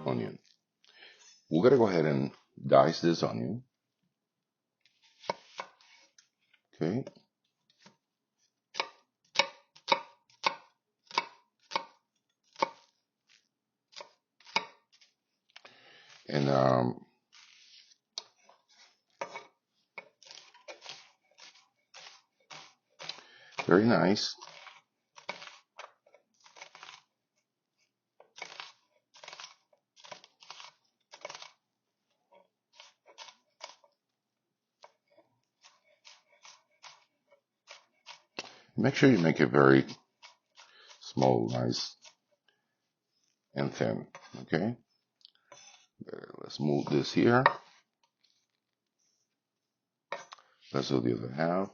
onion. We're gonna go ahead and dice this onion. Okay. And very nice. Make sure you make it very small, nice, and thin. Okay. Let's move this here. Let's do the other half.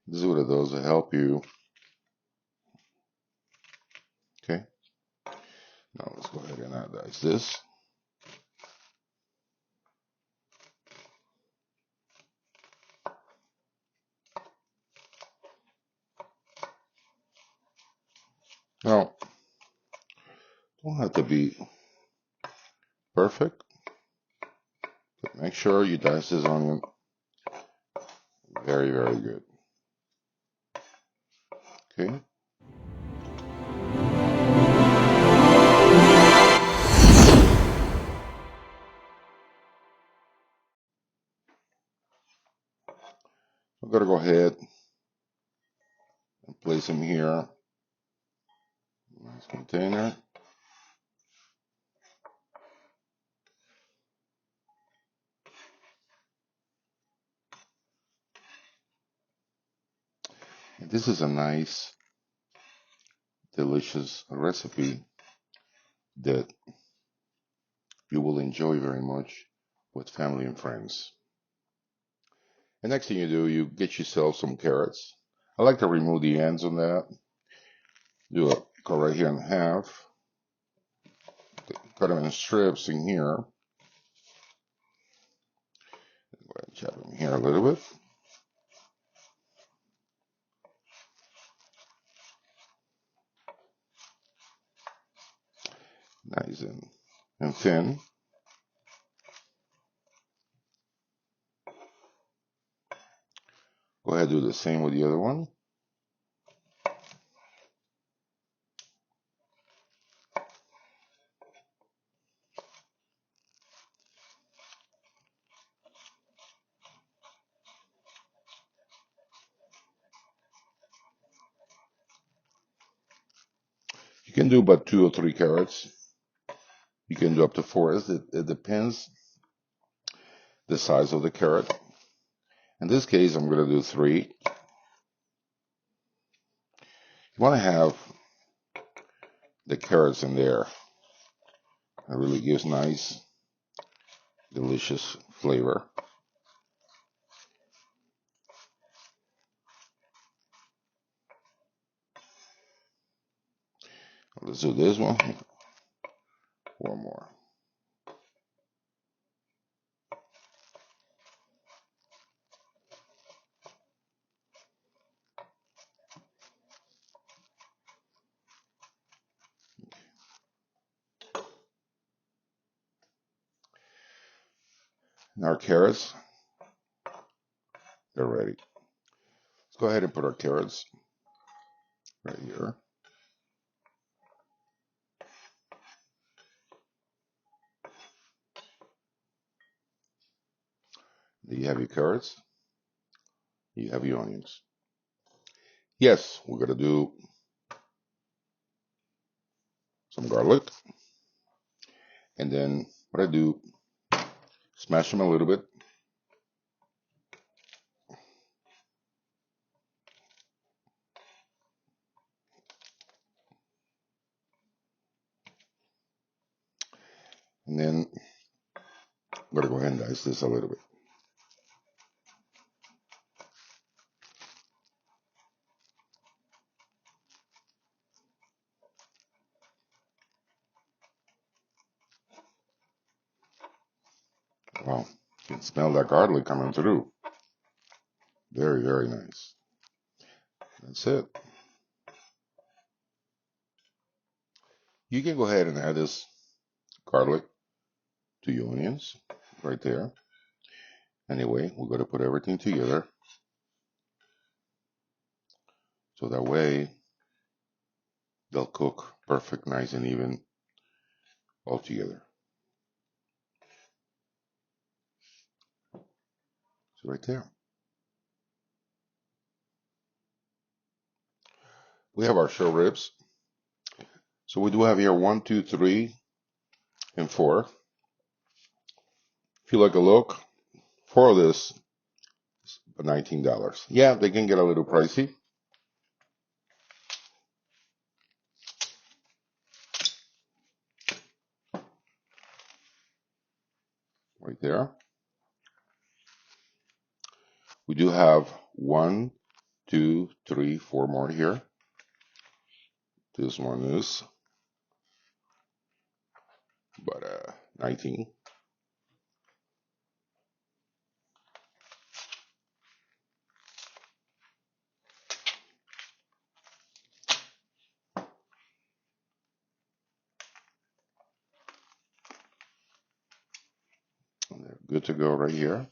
This is one of those that help you. Okay. Now let's go ahead and dice this. Now, don't have to be perfect, but make sure you dice this onion very, very good. Okay. I'm gonna go ahead and place them here. Nice container. And this is a nice, delicious recipe that you will enjoy very much with family and friends. The next thing you do, you get yourself some carrots. I like to remove the ends on that. Do a cut right here in half. Cut them in strips in here. Go ahead and chop them here a little bit. Nice and thin. Go ahead and do the same with the other one. You can do about 2 or 3 carrots. You can do up to 4. It depends the size of the carrot. In this case, I'm going to do 3. You want to have the carrots in there. It really gives nice, delicious flavor. Let's do this one. One more. And our carrots, they're ready. Let's go ahead and put our carrots right here. There you have your carrots. You have your onions. Yes, we're going to do some garlic. And then what I do, smash them a little bit. And then I'm going to go ahead and dice this a little bit. Wow. You can smell that garlic coming through. Very, very nice. That's it. You can go ahead and add this garlic to your onions right there. Anyway, we're going to put everything together so that way they'll cook perfect, nice and even all together. So right there. We have our short ribs. So we do have here 1, 2, 3, and 4. If you like a look, 4 of this is $19. Yeah, they can get a little pricey. Right there. We do have 1, 2, 3, 4 more here. This one is but 19. And they're good to go right here.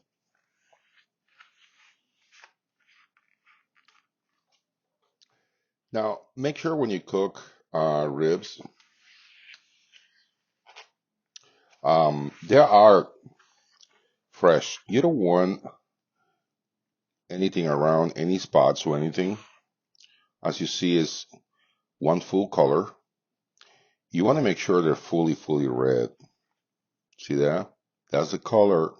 Now, make sure when you cook ribs, they are fresh. You don't want anything around, any spots or anything. As you see, is one full color. You want to make sure they're fully red. See that? That's the color.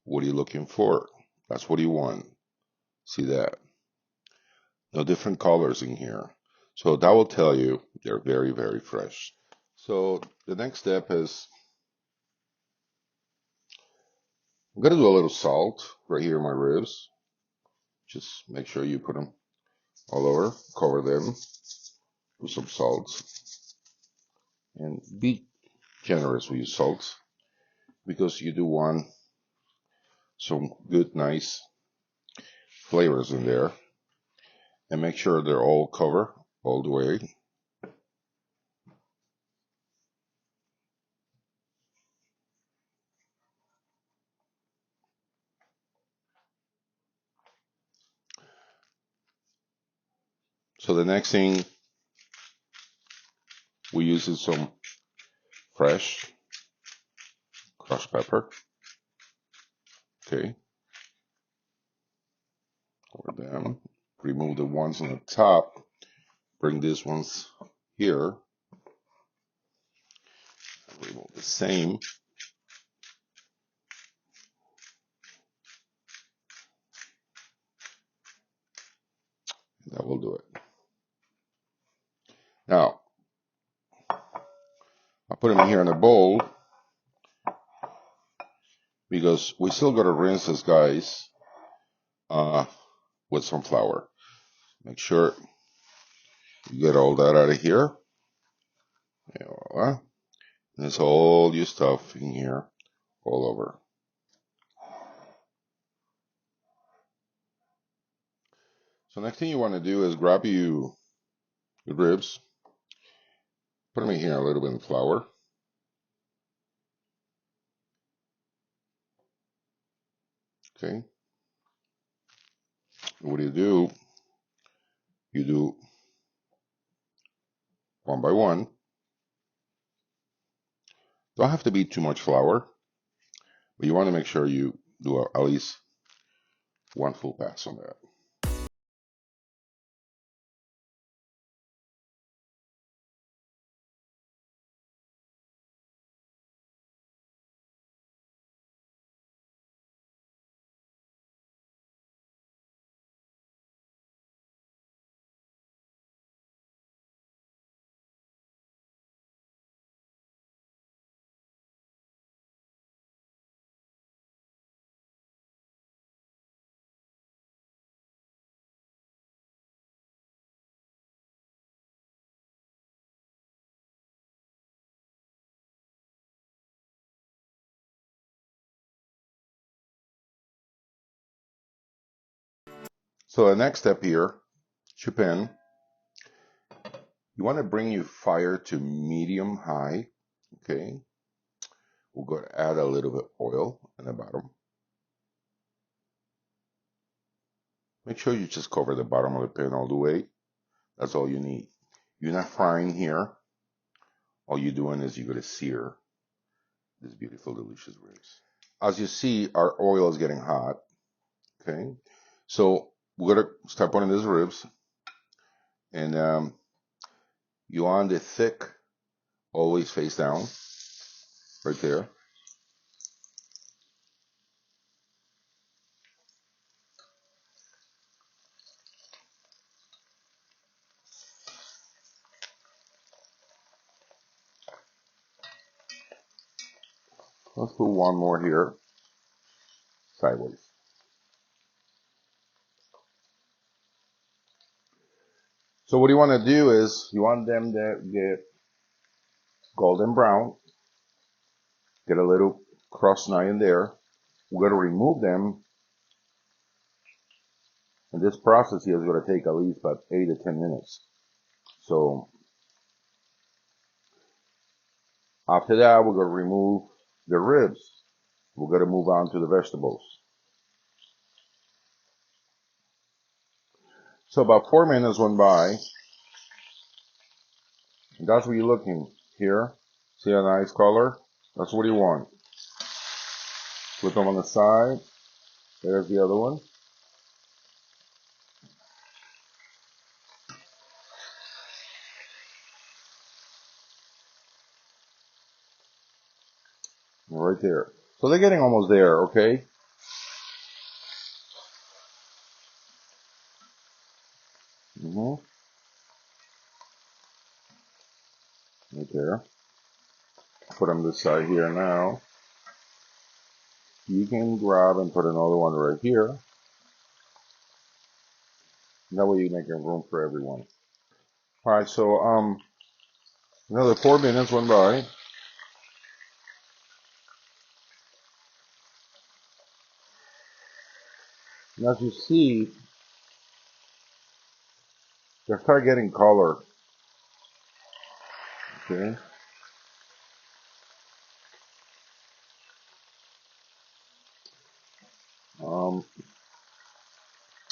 What are you looking for? That's what you want. See that? No different colors in here. So that will tell you they're very fresh. So the next step is I'm going to do a little salt right here in my ribs. Just make sure you put them all over, cover them with some salt. And be generous with your salt because you do want some good, nice flavors in there. And make sure they're all covered all the way. So the next thing we use is some fresh crushed pepper. Okay. Over them. Remove the ones on the top. Bring these ones here. Remove the same. That will do it. Now, I put them here in a bowl because we still got to rinse this, guys, with some flour. Make sure you get all that out of here. Voila. And there's all your stuff in here all over. So next thing you want to do is grab your ribs, put them in here a little bit in flour. Okay. And what do? You do one by one. Don't have to be too much flour, but you want to make sure you do at least one full pass on that. So the next step here, chip in. You want to bring your fire to medium high. Okay. We're going to add a little bit of oil in the bottom. Make sure you just cover the bottom of the pan all the way. That's all you need. You're not frying here. All you're doing is you're going to sear this beautiful, delicious ribs. As you see, our oil is getting hot. Okay. So we're going to start putting these ribs. And you want the thick, always face down, right there. Let's put one more here, sideways. So what you want to do is you want them to get golden brown, get a little crust now in there. We're going to remove them. And this process here is going to take at least about 8 to 10 minutes. So after that, we're going to remove the ribs. We're going to move on to the vegetables. So about 4 minutes went by. And that's what you're looking here. See a nice color? That's what you want. Put them on the side. There's the other one. Right there. So they're getting almost there, okay? Right there. Put them this side here now. You can grab and put another one right here. That way you're making room for everyone. Alright, so another 4 minutes went by. And as you see, they start getting color. Okay.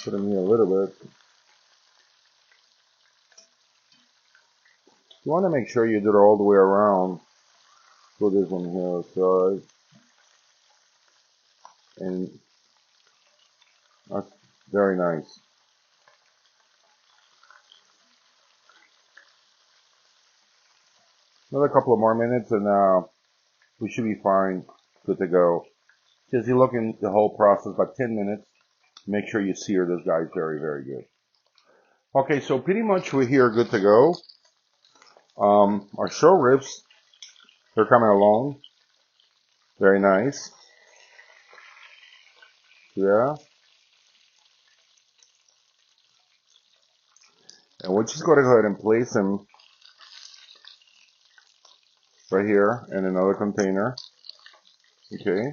Put them here a little bit. You want to make sure you do it all the way around. Put this one here aside. And that's very nice. Another couple of more minutes and we should be fine. Good to go. Just you look in the whole process, about 10 minutes. Make sure you sear this guy very, very good. Okay, so pretty much we're here good to go. Our show ribs, they're coming along. Very nice. Yeah. And we're just going to go ahead and place them right here in another container. Okay.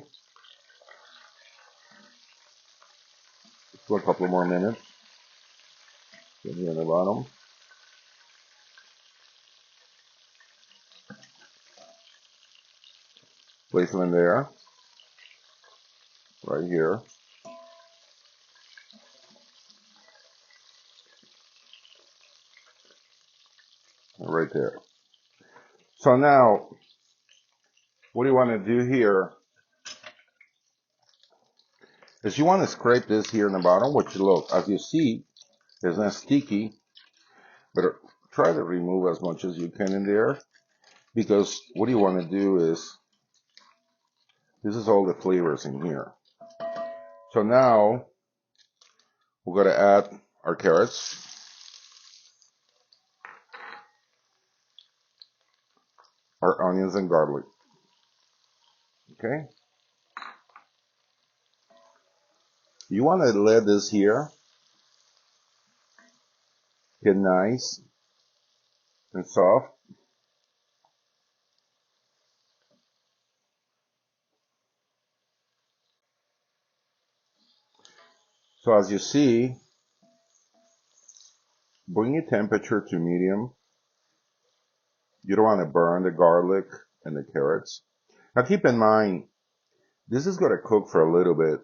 Just for a couple more minutes. Get here in the bottom. Place them in there. Right here. Right there. So now, what you want to do here is you want to scrape this here in the bottom, which look, as you see, it's not sticky, but try to remove as much as you can in there, because what you want to do is, this is all the flavors in here. So now, we're going to add our carrots. Our onions and garlic. Okay? You want to let this here get nice and soft. So as you see, bring your temperature to medium. You don't want to burn the garlic and the carrots. Now keep in mind, this is going to cook for a little bit,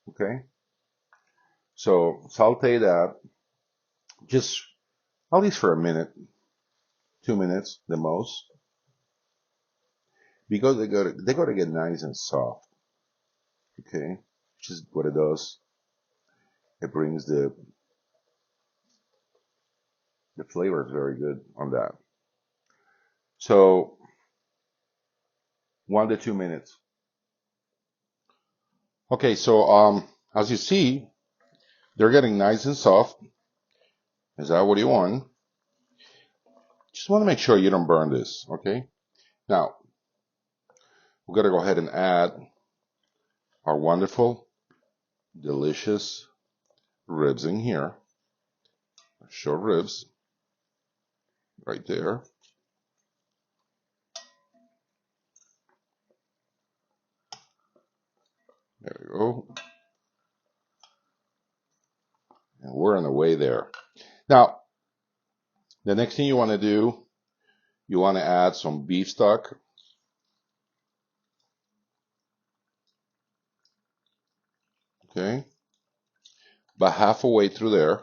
okay? So saute that just at least for a minute, 2 minutes the most, because they got to get nice and soft, okay? Which is what it does. It brings the flavor is very good on that. So 1 to 2 minutes. Okay, so as you see, they're getting nice and soft. Is that what you want? Just want to make sure you don't burn this, okay? Now, we're going to go ahead and add our wonderful, delicious ribs in here. Short ribs, right there. There we go. And we're on the way there. Now, the next thing you want to do, you want to add some beef stock. Okay. About half a way through there.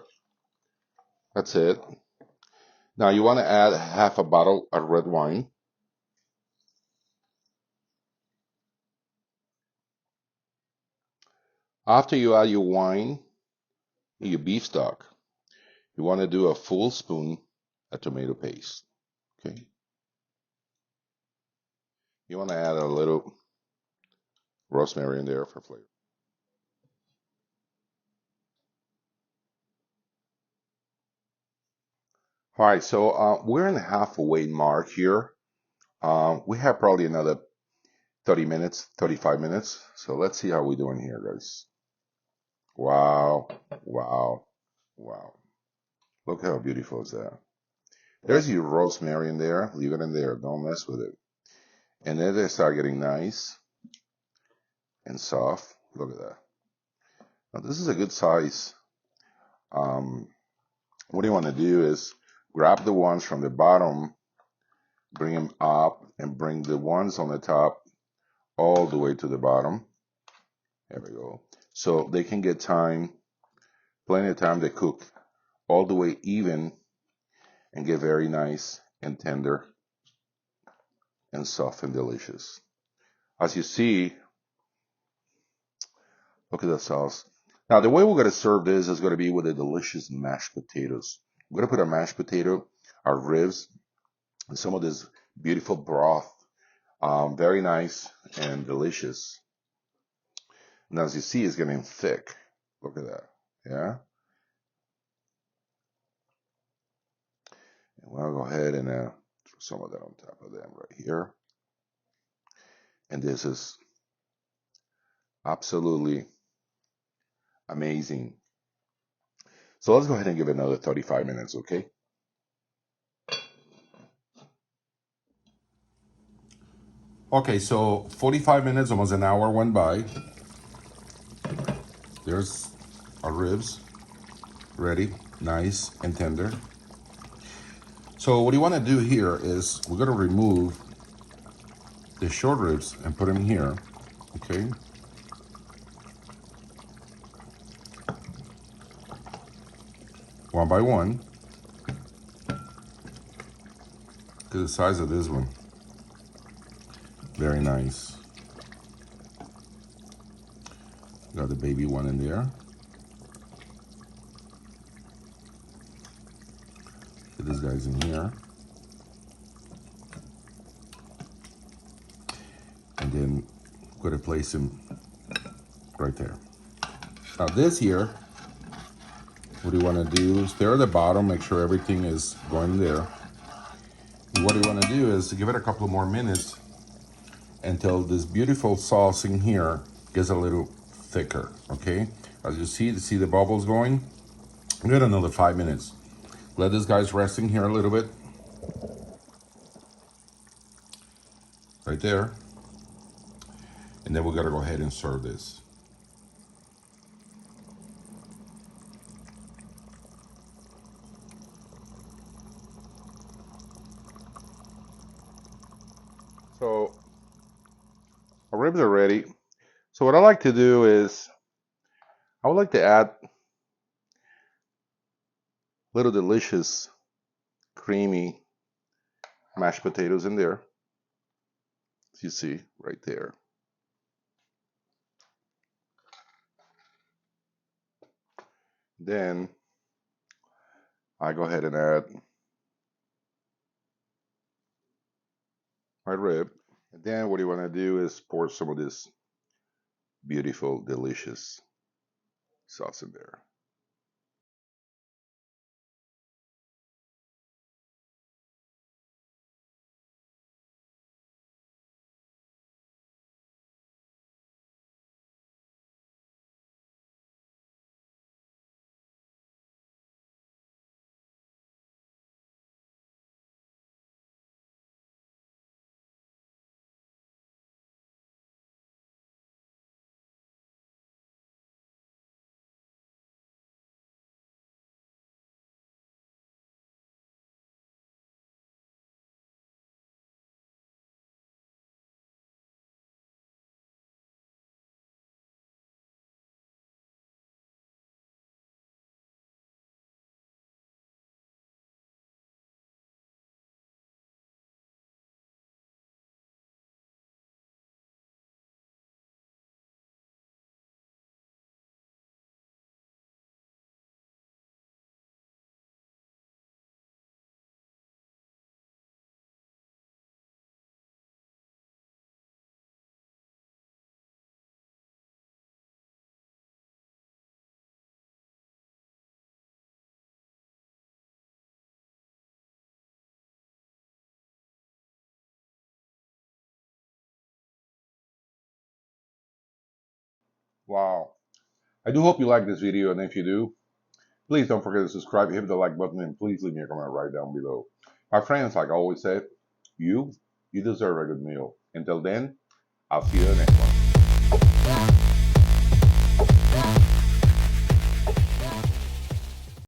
That's it. Now you want to add half a bottle of red wine. After you add your wine and your beef stock, you want to do a full spoon of tomato paste. Okay. You want to add a little rosemary in there for flavor. All right, so we're in the halfway mark here. We have probably another 30 minutes, 35 minutes. So let's see how we're doing here, guys. Wow, wow, wow. Look how beautiful is that. There's your rosemary in there. Leave it in there. Don't mess with it. And then they start getting nice and soft. Look at that. Now this is a good size. What you want to do is grab the ones from the bottom, bring them up, and bring the ones on the top all the way to the bottom. There we go. So they can get plenty of time to cook all the way even and get very nice and tender and soft and delicious. As you see, look at that sauce. Now the way we're going to serve this is going to be with the delicious mashed potatoes. We're going to put a mashed potato, our ribs, and some of this beautiful broth. Very nice and delicious. Now as you see, it's getting thick. Look at that. Yeah. And we'll go ahead and throw some of that on top of them right here. And this is absolutely amazing. So let's go ahead and give it another 35 minutes, okay? Okay, so 45 minutes, almost an hour went by. There's our ribs, ready, nice and tender. So what you want to do here is we're going to remove the short ribs and put them here, okay? One by one. Look at the size of this one. Very nice. Got the baby one in there. Get these guys in here. And then we're going to place him right there. Now this here, what do you want to do? Stir at the bottom, make sure everything is going there. And what you want to do is give it a couple more minutes until this beautiful sauce in here gets a little thicker, okay? As you see the bubbles going? Give it another 5 minutes. Let this guy's resting here a little bit. Right there. And then we're gonna go ahead and serve this. So our ribs are ready. So what I like to do is I would like to add little delicious creamy mashed potatoes in there, as you see right there. Then I go ahead and add my rib. And then what you want to do is pour some of this beautiful, delicious sauce in there. Wow. I do hope you like this video, and if you do, please don't forget to subscribe, hit the like button, and please leave me a comment right down below. My friends, like I always say, you deserve a good meal. Until then, I'll see you in the next one.